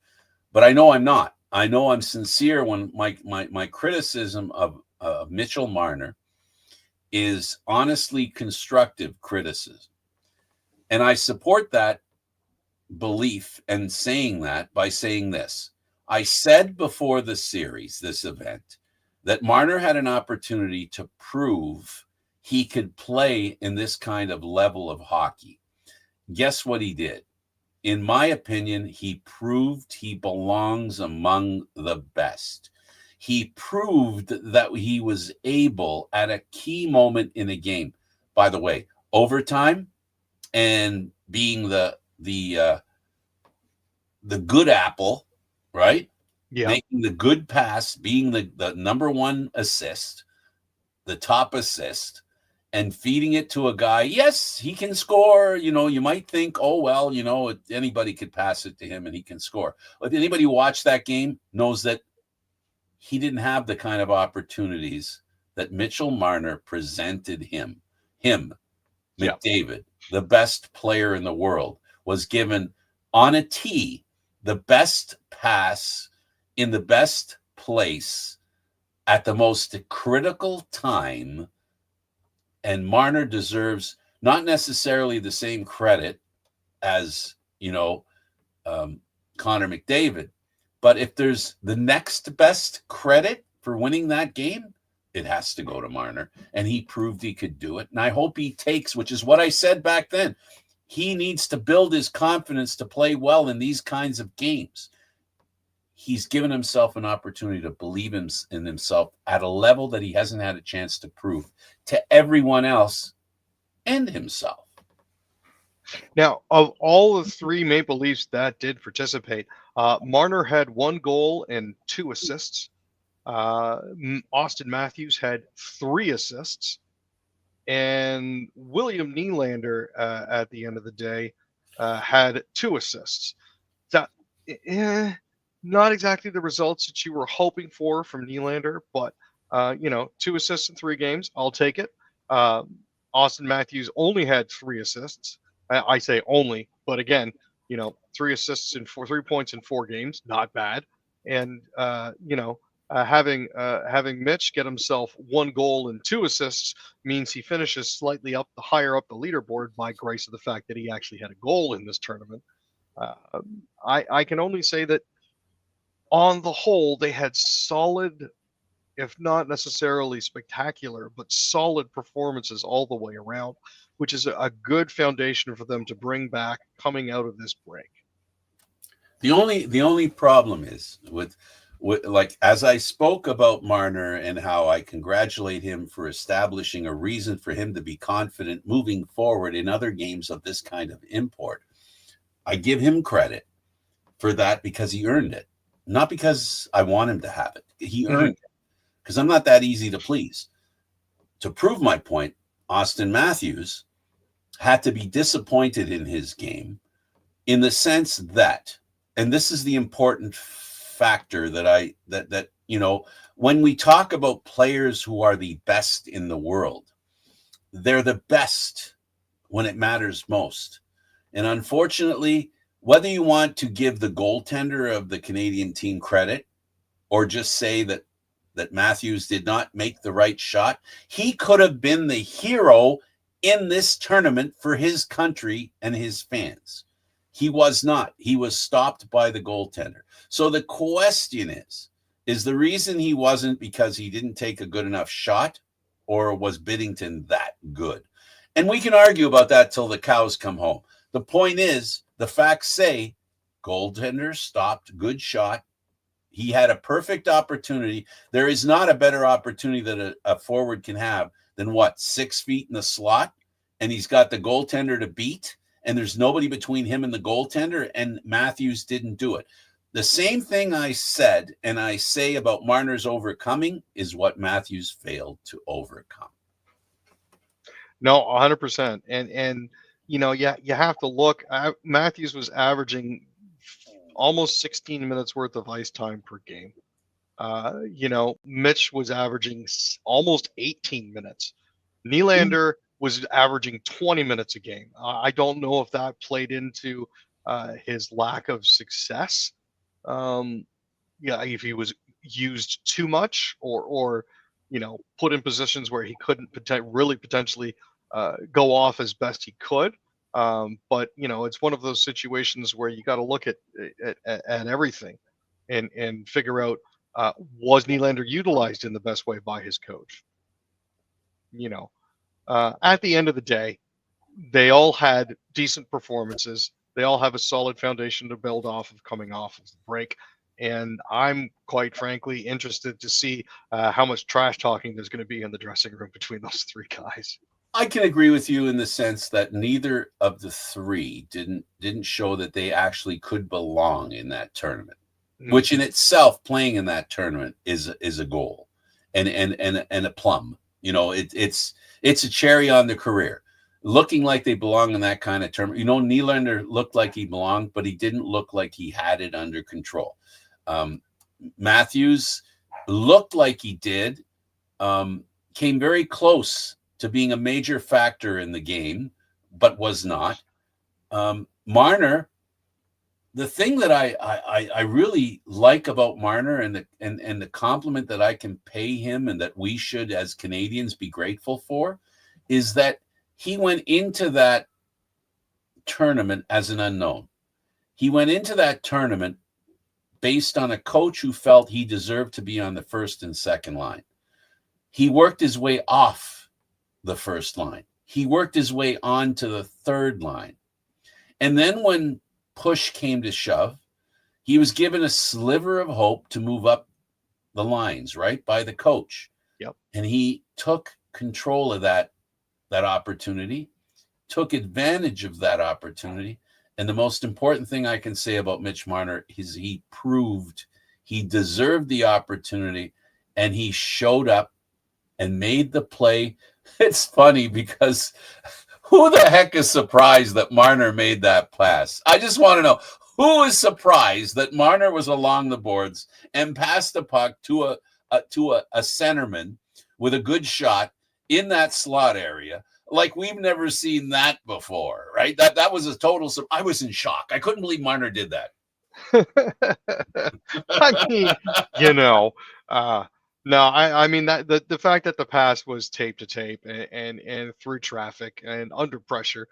but I know I'm not. I know I'm sincere when my criticism of Mitchell Marner is honestly constructive criticism. And I support that belief and saying that by saying this. I said before the series, this event, that Marner had an opportunity to prove he could play in this kind of level of hockey. Guess what he did? In my opinion, he proved he belongs among the best. He proved that he was able at a key moment in a game. By the way, overtime and being the good apple, right? Yeah. Making the good pass, being the number one assist, the top assist, and feeding it to a guy. Yes, he can score. You might think, oh, well, anybody could pass it to him and he can score. But anybody who watched that game knows that he didn't have the kind of opportunities that Mitchell Marner presented him. McDavid, the best player in the world, was given on a tee the best pass in the best place at the most critical time. And Marner deserves not necessarily the same credit as, Connor McDavid. But if there's the next best credit for winning that game, it has to go to Marner. And he proved he could do it. And I hope he takes, which is what I said back then. He needs to build his confidence to play well in these kinds of games. He's given himself an opportunity to believe in himself at a level that he hasn't had a chance to prove to everyone else and himself. Now, of all the three Maple Leafs that did participate, Marner had 1 goal and 2 assists. Austin Matthews had 3 assists. And William Nylander, at the end of the day, had 2 assists. That, not exactly the results that you were hoping for from Nylander, but 2 assists in 3 games. I'll take it. Austin Matthews only had 3 assists. I say only, but again, 3 assists in 3 points in 4 games, not bad. And having Mitch get himself 1 goal and 2 assists means he finishes slightly higher up the leaderboard by grace of the fact that he actually had a goal in this tournament. I can only say that on the whole, they had solid, if not necessarily spectacular, but solid performances all the way around, which is a good foundation for them to bring back coming out of this break. The only problem is with like, as I spoke about Marner and how I congratulate him for establishing a reason for him to be confident moving forward in other games of this kind of import. I give him credit for that because he earned it, not because I want him to have it. He earned it, because I'm not that easy to please. To prove my point, Austin Matthews had to be disappointed in his game in the sense that, and this is the important factor that when we talk about players who are the best in the world, they're the best when it matters most. And unfortunately, whether you want to give the goaltender of the Canadian team credit or just say that Matthews did not make the right shot, he could have been the hero in this tournament for his country and his fans. He was not. He was stopped by the goaltender. So the question is the reason he wasn't because he didn't take a good enough shot, or was Biddington that good? And we can argue about that till the cows come home. The point is, the facts say goaltender stopped, good shot. He had a perfect opportunity. There is not a better opportunity that a forward can have than 6 feet in the slot, and he's got the goaltender to beat, and there's nobody between him and the goaltender, and Matthews didn't do it. The same thing I said and I say about Marner's overcoming is what Matthews failed to overcome. No, 100%. And you have to look. Matthews was averaging almost 16 minutes worth of ice time per game. Mitch was averaging almost 18 minutes. Nylander was averaging 20 minutes a game. I don't know if that played into his lack of success. If he was used too much or put in positions where he couldn't potentially go off as best he could. But it's one of those situations where you got to look at everything and figure out, was Nylander utilized in the best way by his coach? At the end of the day, they all had decent performances. They all have a solid foundation to build off of coming off of the break. And I'm quite frankly interested to see how much trash talking there's going to be in the dressing room between those 3 guys. I can agree with you in the sense that neither of the 3 didn't show that they actually could belong in that tournament, which in itself, playing in that tournament is a goal and a plum. It's a cherry on the career. Looking like they belong in that kind of tournament. Nylander looked like he belonged, but he didn't look like he had it under control. Matthews looked like he did, came very close to being a major factor in the game, but was not. Marner, the thing that I really like about Marner and the compliment that I can pay him and that we should as Canadians be grateful for is that he went into that tournament as an unknown. He went into that tournament based on a coach who felt he deserved to be on the first and second line. He worked his way off the first line. He worked his way on to the third line. And then when push came to shove, he was given a sliver of hope to move up the lines, right, by the coach. Yep. And he took control of that opportunity, took advantage of that opportunity. And the most important thing I can say about Mitch Marner is he proved he deserved the opportunity, and he showed up and made the play. It's funny because who the heck is surprised that Marner made that pass? I just want to know, who is surprised that Marner was along the boards and passed the puck to a centerman with a good shot in that slot area. Like we've never seen that before, right? That was a total. I was in shock. I couldn't believe Marner did that. I mean, you know, no, I mean that the fact that the pass was tape to tape and through traffic and under pressure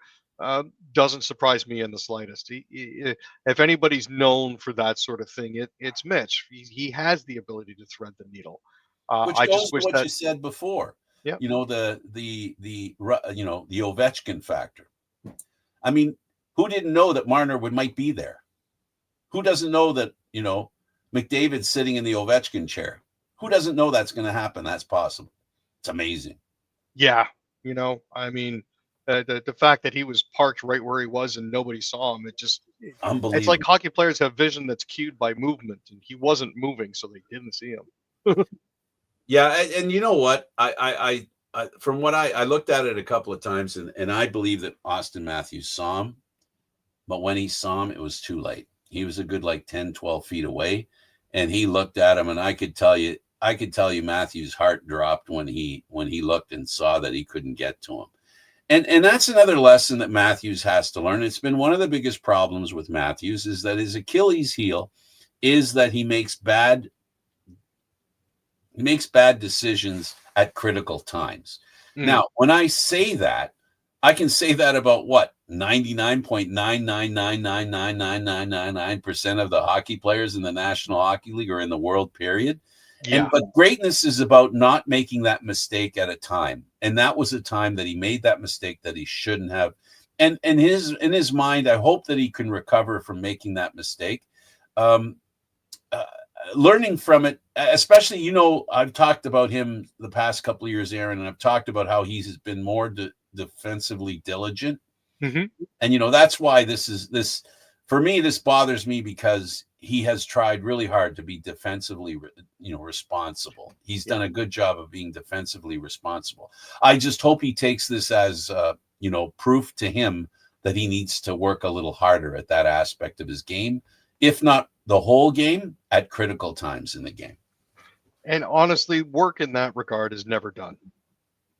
doesn't surprise me in the slightest. If anybody's known for that sort of thing, it's Mitch. He has the ability to thread the needle. Which I goes just to wish what that. you said before. Yeah. You know, the Ovechkin factor. I mean, who didn't know that Marner might be there? Who doesn't know that, McDavid's sitting in the Ovechkin chair? Who doesn't know that's going to happen? That's possible. It's amazing. Yeah, I mean, the fact that he was parked right where he was and nobody saw him, it's Unbelievable. like hockey players have vision that's cued by movement, and he wasn't moving, so they didn't see him. Yeah, and you know what? I from what I looked at it a couple of times, and I believe that Austin Matthews saw him, but when he saw him, it was too late. He was a good 10, 12 feet away, and he looked at him, and I could tell you Matthews' heart dropped when he looked and saw that he couldn't get to him. And that's another lesson that Matthews has to learn. It's been one of the biggest problems with Matthews is that his Achilles heel is that he makes bad decisions at critical times. Now, when I say that, I can say that about what? 99.9999999% of the hockey players in the National Hockey League or in the world, period. Yeah. But greatness is about not making that mistake at a time. And that was a time that he made that mistake that he shouldn't have. And in his mind, I hope that he can recover from making that mistake. Learning from it, especially, I've talked about him the past couple of years, Aaron, and I've talked about how he's been more defensively diligent. Mm-hmm. And, that's why this for me, this bothers me because he has tried really hard to be defensively, responsible. He's done a good job of being defensively responsible. I just hope he takes this as, proof to him that he needs to work a little harder at that aspect of his game, if not the whole game, at critical times in the game. And honestly, work in that regard is never done.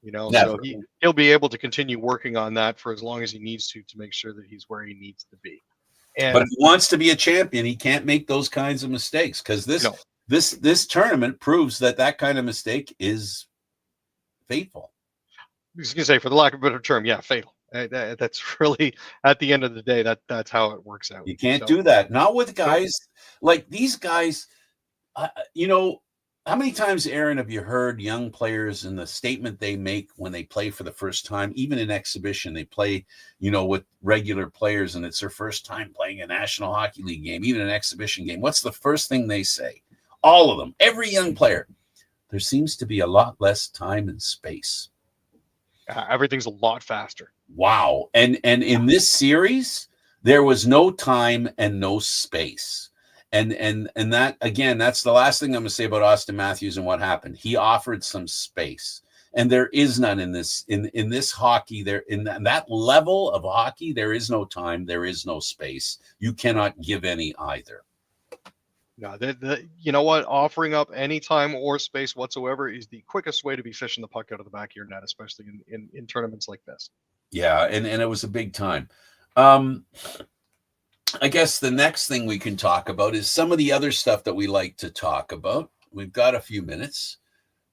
Never. So he'll be able to continue working on that for as long as he needs to make sure that he's where he needs to be. But if he wants to be a champion, he can't make those kinds of mistakes because this tournament proves that kind of mistake is fateful. I was going to say, for the lack of a better term, fatal. That's really, at the end of the day, that's how it works out. You can't do that. Not with guys like these guys. How many times, Aaron, have you heard young players and the statement they make when they play for the first time, even in exhibition, they play, with regular players and it's their first time playing a National Hockey League game, even an exhibition game. What's the first thing they say? All of them, every young player. There seems to be a lot less time and space. Everything's a lot faster. Wow. And in this series, there was no time and no space. And that, again, that's the last thing I'm going to say about Austin Matthews and what happened. He offered some space, and there is none in this hockey. There in that level of hockey, there is no time, there is no space. You cannot give any either. No, you know what? Offering up any time or space whatsoever is the quickest way to be fishing the puck out of the back of your net, especially in tournaments like this. Yeah, and it was a big time. I guess the next thing we can talk about is some of the other stuff that we like to talk about. We've got a few minutes.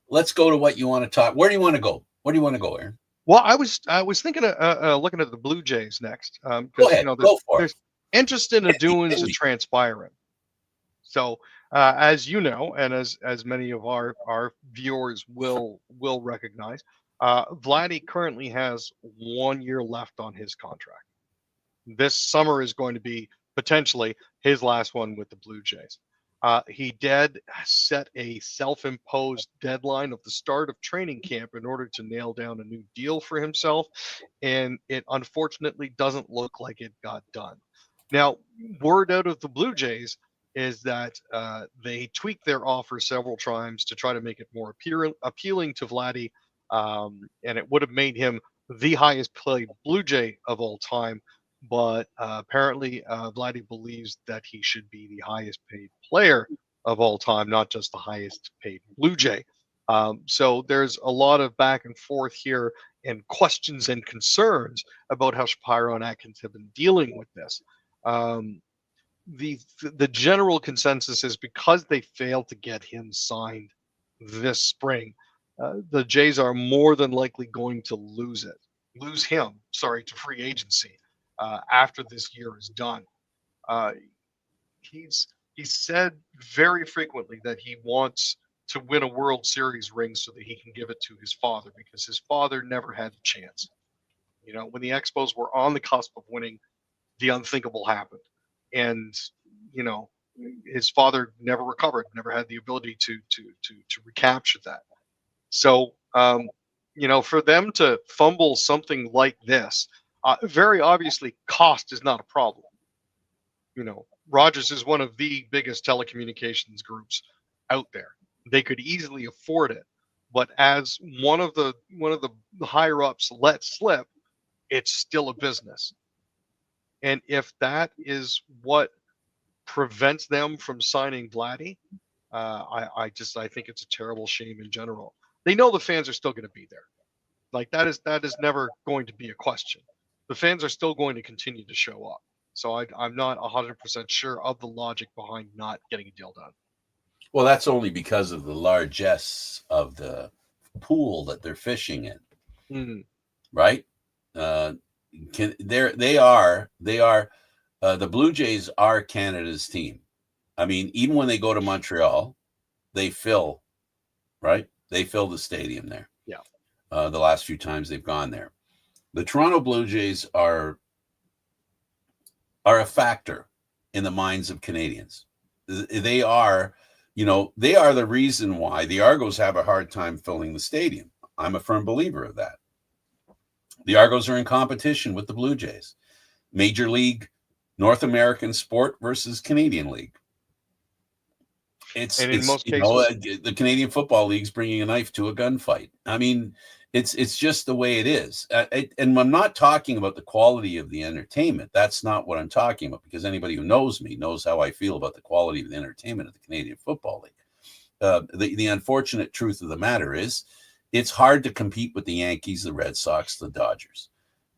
Let's go to what you want to talk. Where do you want to go? Where do you want to go, Aaron? Well, I was thinking of looking at the Blue Jays next. Go ahead. Go for it. There's interest in the doings of transpiring. So, as you know, and as many of our viewers will recognize, Vladdy currently has 1 year left on his contract. This summer is going to be potentially his last one with the Blue Jays. He did set a self-imposed deadline of the start of training camp in order to nail down a new deal for himself, and it unfortunately doesn't look like it got done. Now, word out of the Blue Jays is that they tweaked their offer several times to try to make it more appealing to Vladdy, and it would have made him the highest paid Blue Jay of all time. But apparently, Vladdy believes that he should be the highest paid player of all time, not just the highest paid Blue Jay. So there's a lot of back and forth here and questions and concerns about how Shapiro and Atkins have been dealing with this. The general consensus is because they failed to get him signed this spring, the Jays are more than likely going to lose him, to free agency after this year is done. He's said very frequently that he wants to win a World Series ring so that he can give it to his father, because his father never had a chance. You know, when the Expos were on the cusp of winning, the unthinkable happened. And, you know, his father never recovered, never had the ability to recapture that. So, you know, for them to fumble something like this, very obviously cost is not a problem. You know, Rogers is one of the biggest telecommunications groups out there. They could easily afford it, but as one of the higher ups let slip, it's still a business. And if that is what prevents them from signing Vladdy, I think it's a terrible shame in general. They know the fans are still going to be there. Like that is never going to be a question. The fans are still going to continue to show up. So I'm not 100% sure of the logic behind not getting a deal done. Well, that's only because of the largesse of the pool that they're fishing in, right? The Blue Jays are Canada's team. I mean, even when they go to Montreal, they fill, right? They fill the stadium there. Yeah. The last few times they've gone there. The Toronto Blue Jays are a factor in the minds of Canadians. They are, you know, they are the reason why the Argos have a hard time filling the stadium. I'm a firm believer of that. The Argos are in competition with the Blue Jays. Major League North American sport versus Canadian League. It's most cases, the Canadian Football League's bringing a knife to a gunfight. I mean, it's just the way it is. And I'm not talking about the quality of the entertainment. That's not what I'm talking about, because anybody who knows me knows how I feel about the quality of the entertainment of the Canadian Football League. The unfortunate truth of the matter is it's hard to compete with the Yankees, the Red Sox, the Dodgers.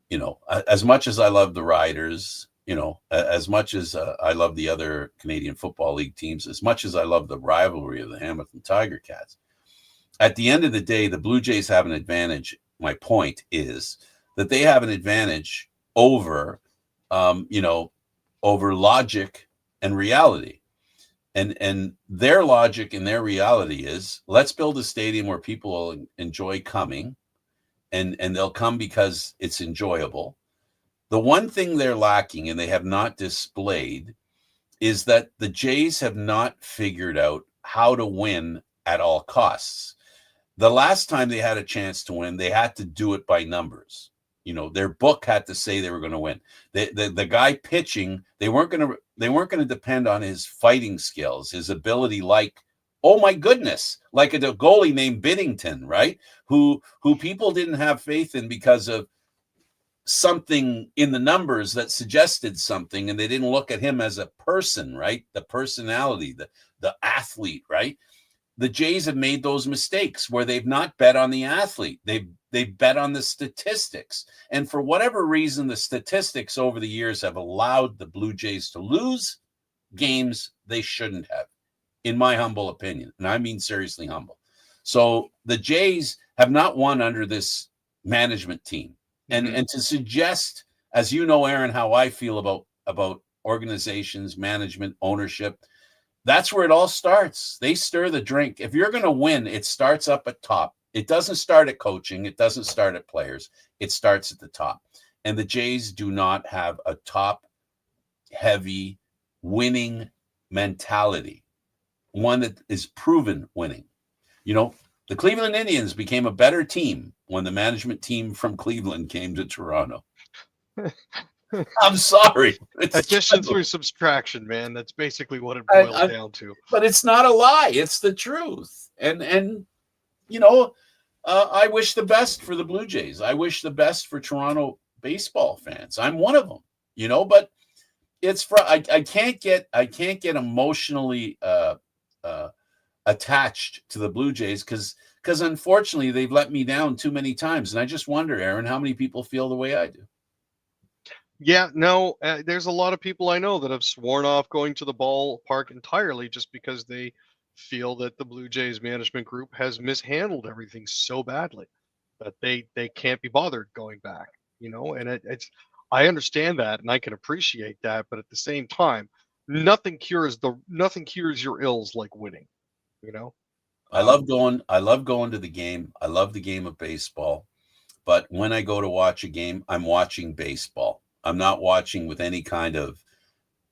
You know, as much as I love the Riders, you know, as much as I love the other Canadian Football League teams, as much as I love the rivalry of the Hamilton Tiger Cats, at the end of the day, the Blue Jays have an advantage. My point is that they have an advantage over, over logic and reality. And their logic and their reality is, let's build a stadium where people will enjoy coming, and they'll come because it's enjoyable. The one thing they're lacking, and they have not displayed, is that the Jays have not figured out how to win at all costs. The last time they had a chance to win, they had to do it by numbers. You know, their book had to say they were going to win. The guy pitching, they weren't going to depend on his fighting skills, his ability, like, oh my goodness, like a goalie named Biddington, right? Who people didn't have faith in because of something in the numbers that suggested something, and they didn't look at him as a person, right? The personality, the athlete, right? The Jays have made those mistakes where they've not bet on the athlete. They've bet on the statistics. And for whatever reason, the statistics over the years have allowed the Blue Jays to lose games they shouldn't have, in my humble opinion. And I mean seriously humble. So the Jays have not won under this management team. And to suggest, as you know, Aaron, how I feel about organizations, management, ownership, that's where it all starts. They stir the drink. If you're going to win, it starts up at top. It doesn't start at coaching. It doesn't start at players. It starts at the top. And the Jays do not have a top-heavy winning mentality, one that is proven winning. You know, the Cleveland Indians became a better team when the management team from Cleveland came to Toronto. I'm sorry. Addition through subtraction, man. That's basically what it boils down to. But it's not a lie. It's the truth. And you know, I wish the best for the Blue Jays. I wish the best for Toronto baseball fans. I'm one of them, you know, but it's I can't get emotionally attached to the Blue Jays because unfortunately they've let me down too many times. And I just wonder, Aaron, how many people feel the way I do? Yeah, no, there's a lot of people I know that have sworn off going to the ballpark entirely just because they feel that the Blue Jays management group has mishandled everything so badly that they can't be bothered going back, and it's I understand that and I can appreciate that, but at the same time, nothing cures your ills like winning, you know. I love going to the game. I love the game of baseball. But when I go to watch a game, I'm watching baseball. I'm not watching with any kind of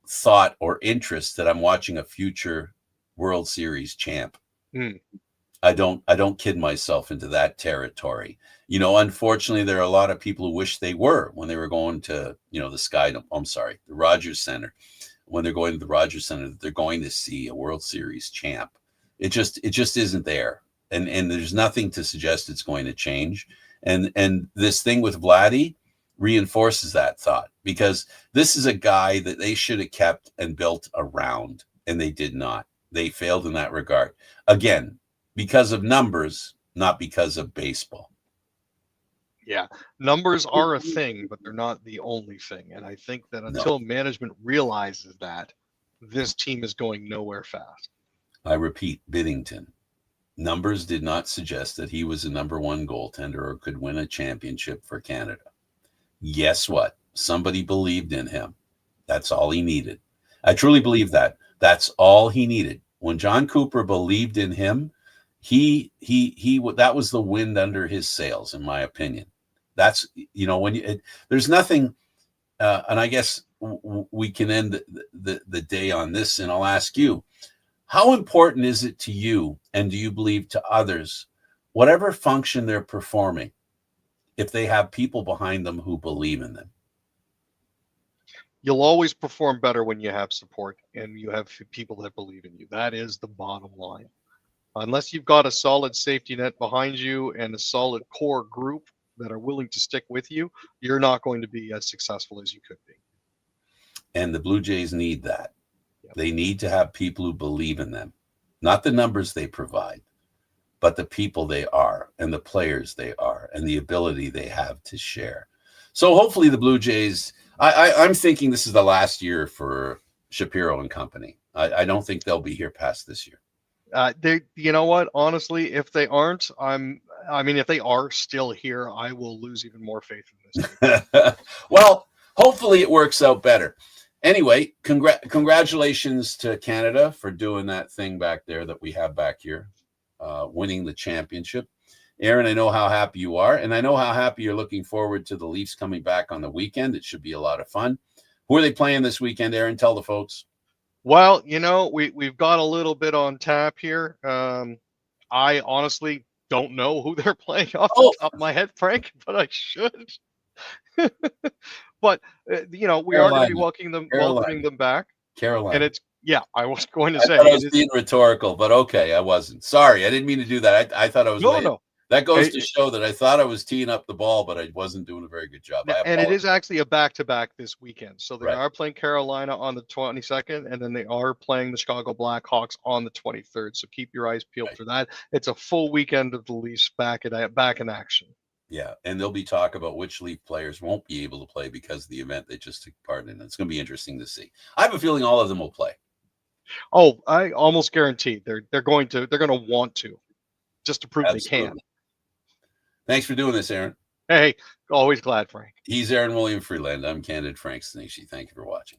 thought or interest that I'm watching a future World Series champ. Mm. I don't kid myself into that territory. Unfortunately, there are a lot of people who wish they were when they were going to, the Rogers Center. When they're going to the Rogers Center, they're going to see a World Series champ. It just isn't there. And there's nothing to suggest it's going to change. And this thing with Vladdy reinforces that thought, because this is a guy that they should have kept and built around, and they did not. They failed in that regard. Again, because of numbers, not because of baseball. Yeah, numbers are a thing, but they're not the only thing. And I think that until management realizes that, this team is going nowhere fast. I repeat, Biddington. Numbers did not suggest that he was a number one goaltender or could win a championship for Canada. Guess what? Somebody believed in him. That's all he needed. I truly believe that. That's all he needed. When John Cooper believed in him, he that was the wind under his sails, in my opinion. That's, there's nothing, and I guess we can end the day on this, and I'll ask you, how important is it to you, and do you believe to others, whatever function they're performing, if they have people behind them who believe in them? You'll always perform better when you have support and you have people that believe in you. That is the bottom line. Unless you've got a solid safety net behind you and a solid core group that are willing to stick with you, you're not going to be as successful as you could be. And the Blue Jays need that. Yep. They need to have people who believe in them, not the numbers they provide, but the people they are and the players they are and the ability they have to share. So hopefully the Blue Jays, I'm thinking this is the last year for Shapiro and company. I don't think they'll be here past this year. You know what? Honestly, if they aren't, if they are still here, I will lose even more faith in this. Well, hopefully it works out better. Anyway, congratulations to Canada for doing that thing back there that we have back here, winning the championship. Aaron, I know how happy you are, and I know how happy you're looking forward to the Leafs coming back on the weekend. It should be a lot of fun. Who are they playing this weekend, Aaron? Tell the folks. Well, we've got a little bit on tap here. I honestly don't know who they're playing off the top of my head, Frank, but I should. But we are going to be welcoming them back. Carolina. And I was going to I say thought I was being rhetorical, but okay, I wasn't. Sorry, I didn't mean to do that. I thought I was. No. That goes to show that I thought I was teeing up the ball, but I wasn't doing a very good job. And it is actually a back-to-back this weekend. So they are playing Carolina on the 22nd, and then they are playing the Chicago Blackhawks on the 23rd. So keep your eyes peeled for that. It's a full weekend of the Leafs back in action. Yeah, and there'll be talk about which Leaf players won't be able to play because of the event they just took part in. It's going to be interesting to see. I have a feeling all of them will play. Oh, I almost guarantee they're going to want to, just to prove Absolutely. They can. Thanks for doing this, Aaron. Hey, always glad, Frank. He's Aaron William Freeland. I'm Candid Frank Stanisci. Thank you for watching.